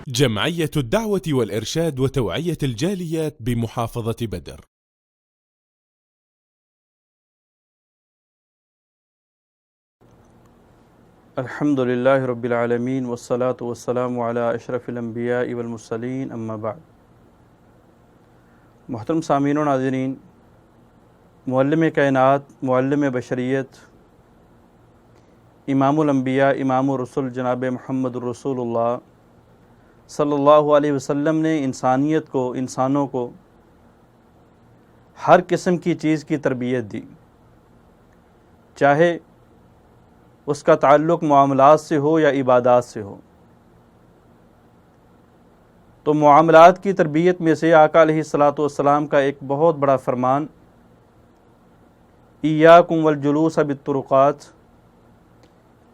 جمعية الدعوة والإرشاد وتوعية الجاليات بمحافظة بدر. الحمد لله رب العالمين والصلاة والسلام على اشرف الانبیاء والمرسلین اما بعد. محترم سامعین و ناظرین، معلم کائنات، معلم بشریت، امام الانبیاء، امام الرسل جناب محمد الرسول اللہ صلی اللہ علیہ وسلم نے انسانیت کو، انسانوں کو ہر قسم کی چیز کی تربیت دی، چاہے اس کا تعلق معاملات سے ہو یا عبادات سے ہو. تو معاملات کی تربیت میں سے آقا علیہ الصلاۃ والسلام کا ایک بہت بڑا فرمان ایاکم والجلوس بالطرقات،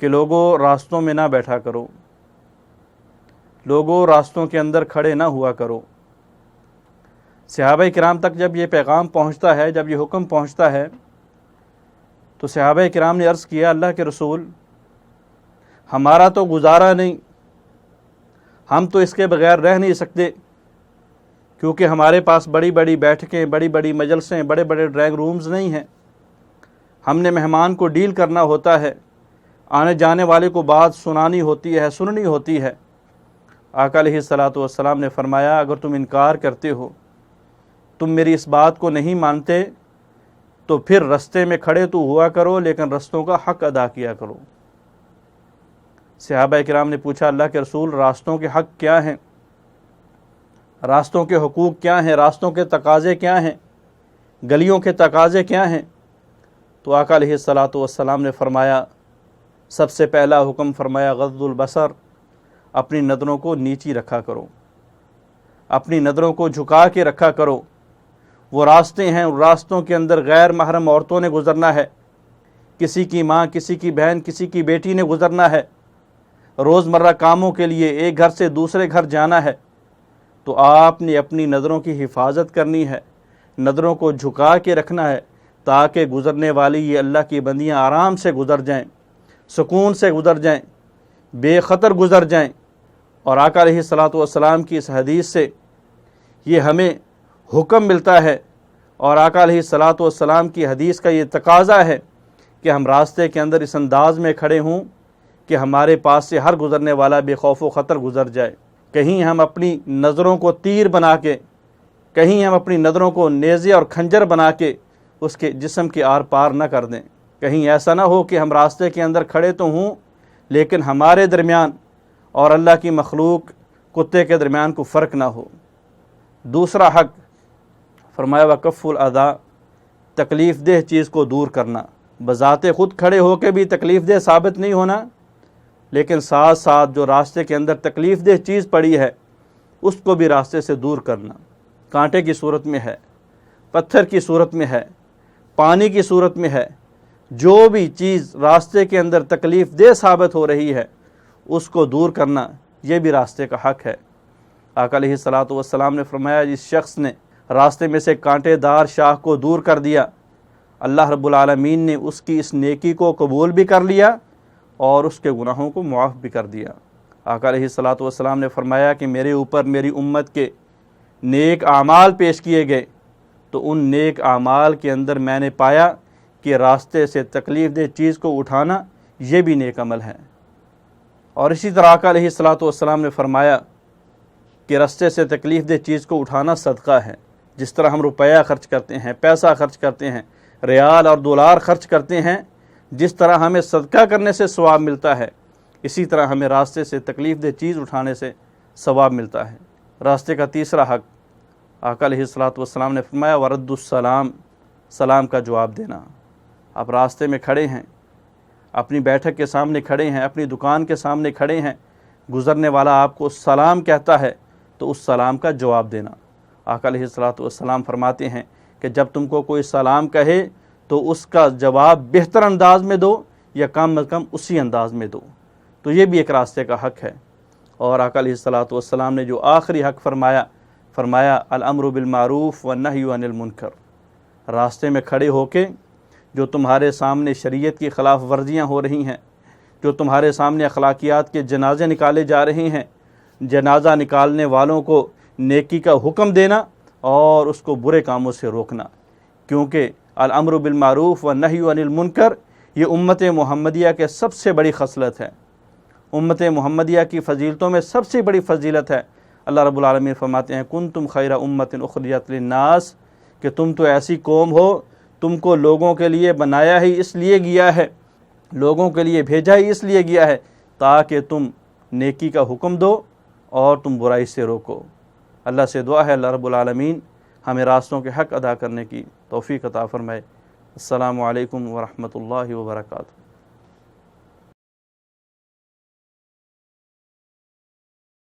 کہ لوگوں راستوں میں نہ بیٹھا کرو، لوگوں راستوں کے اندر کھڑے نہ ہوا کرو. صحابہ کرام تک جب یہ پیغام پہنچتا ہے، جب یہ حکم پہنچتا ہے، تو صحابہ کرام نے عرض کیا، اللہ کے رسول، ہمارا تو گزارا نہیں، ہم تو اس کے بغیر رہ نہیں سکتے، کیونکہ ہمارے پاس بڑی بڑی بیٹھکیں، بڑی بڑی مجلسیں، بڑے بڑے ڈرائنگ رومز نہیں ہیں. ہم نے مہمان کو ڈیل کرنا ہوتا ہے، آنے جانے والے کو بات سنانی ہوتی ہے، سننی ہوتی ہے. آقا علیہ الصلاۃ والسلام نے فرمایا، اگر تم انکار کرتے ہو، تم میری اس بات کو نہیں مانتے، تو پھر رستے میں کھڑے تو ہوا کرو، لیکن رستوں کا حق ادا کیا کرو. صحابہ کرام نے پوچھا، اللہ کے رسول، راستوں کے حق کیا ہیں؟ راستوں کے حقوق کیا ہیں؟ راستوں کے تقاضے کیا ہیں؟ گلیوں کے تقاضے کیا ہیں؟ تو آقا علیہ الصلاۃ والسلام نے فرمایا، سب سے پہلا حکم فرمایا، غض البصر، اپنی نظروں کو نیچی رکھا کرو، اپنی نظروں کو جھکا کے رکھا کرو. وہ راستے ہیں، ان راستوں کے اندر غیر محرم عورتوں نے گزرنا ہے، کسی کی ماں، کسی کی بہن، کسی کی بیٹی نے گزرنا ہے، روزمرہ کاموں کے لیے ایک گھر سے دوسرے گھر جانا ہے. تو آپ نے اپنی نظروں کی حفاظت کرنی ہے، نظروں کو جھکا کے رکھنا ہے، تاکہ گزرنے والی یہ اللہ کی بندیاں آرام سے گزر جائیں، سکون سے گزر جائیں، بے خطر گزر جائیں. اور آقا علیہ الصلاۃ والسلام کی اس حدیث سے یہ ہمیں حکم ملتا ہے، اور آقا علیہ الصلاۃ والسلام کی حدیث کا یہ تقاضا ہے کہ ہم راستے کے اندر اس انداز میں کھڑے ہوں کہ ہمارے پاس سے ہر گزرنے والا بے خوف و خطر گزر جائے. کہیں ہم اپنی نظروں کو تیر بنا کے، کہیں ہم اپنی نظروں کو نیزے اور کھنجر بنا کے اس کے جسم کے آر پار نہ کر دیں. کہیں ایسا نہ ہو کہ ہم راستے کے اندر کھڑے تو ہوں، لیکن ہمارے درمیان اور اللہ کی مخلوق کتے کے درمیان کو فرق نہ ہو. دوسرا حق فرمایا، وکف الاذی، تکلیف دہ چیز کو دور کرنا. بذات خود کھڑے ہو کے بھی تکلیف دہ ثابت نہیں ہونا، لیکن ساتھ ساتھ جو راستے کے اندر تکلیف دہ چیز پڑی ہے اس کو بھی راستے سے دور کرنا. کانٹے کی صورت میں ہے، پتھر کی صورت میں ہے، پانی کی صورت میں ہے، جو بھی چیز راستے کے اندر تکلیف دہ ثابت ہو رہی ہے اس کو دور کرنا، یہ بھی راستے کا حق ہے. آقا علیہ الصلاۃ والسلام نے فرمایا، جس شخص نے راستے میں سے کانٹے دار شاخ کو دور کر دیا، اللہ رب العالمین نے اس کی اس نیکی کو قبول بھی کر لیا اور اس کے گناہوں کو معاف بھی کر دیا. آقا علیہ الصلاۃ والسلام نے فرمایا کہ میرے اوپر میری امت کے نیک اعمال پیش کیے گئے، تو ان نیک اعمال کے اندر میں نے پایا کہ راستے سے تکلیف دہ چیز کو اٹھانا یہ بھی نیک عمل ہے. اور اسی طرح آقا علیہ الصلاۃ والسلام نے فرمایا کہ راستے سے تکلیف دہ چیز کو اٹھانا صدقہ ہے. جس طرح ہم روپیہ خرچ کرتے ہیں، پیسہ خرچ کرتے ہیں، ریال اور دولار خرچ کرتے ہیں، جس طرح ہمیں صدقہ کرنے سے ثواب ملتا ہے، اسی طرح ہمیں راستے سے تکلیف دہ چیز اٹھانے سے ثواب ملتا ہے. راستے کا تیسرا حق آقا علیہ الصلاۃ والسلام نے فرمایا، ورد السلام، سلام کا جواب دینا. آپ راستے میں کھڑے ہیں، اپنی بیٹھک کے سامنے کھڑے ہیں، اپنی دکان کے سامنے کھڑے ہیں، گزرنے والا آپ کو سلام کہتا ہے تو اس سلام کا جواب دینا. آقا علیہ الصلاۃ والسلام فرماتے ہیں کہ جب تم کو کوئی سلام کہے تو اس کا جواب بہتر انداز میں دو یا کم از کم اسی انداز میں دو. تو یہ بھی ایک راستے کا حق ہے. اور آقا علیہ الصلاۃ والسلام نے جو آخری حق فرمایا الامر بالمعروف والنہی عن المنکر. راستے میں کھڑے ہو کے جو تمہارے سامنے شریعت کی خلاف ورزیاں ہو رہی ہیں، جو تمہارے سامنے اخلاقیات کے جنازے نکالے جا رہے ہیں، جنازہ نکالنے والوں کو نیکی کا حکم دینا اور اس کو برے کاموں سے روکنا، کیونکہ الامر بالمعروف والنہی عن المنکر یہ امت محمدیہ کے سب سے بڑی خصلت ہے، امت محمدیہ کی فضیلتوں میں سب سے بڑی فضیلت ہے۔ اللہ رب العالمین فرماتے ہیں کنتم خیر امت اخرجت للناس، کہ تم تو ایسی قوم ہو، تم کو لوگوں کے لیے بنایا ہی اس لیے گیا ہے، لوگوں کے لیے بھیجا ہی اس لیے گیا ہے تاکہ تم نیکی کا حکم دو اور تم برائی سے روکو۔ اللہ سے دعا ہے اللہ رب العالمین ہمیں راستوں کے حق ادا کرنے کی توفیق عطا فرمائے۔ السلام علیکم ورحمۃ اللہ وبرکاتہ۔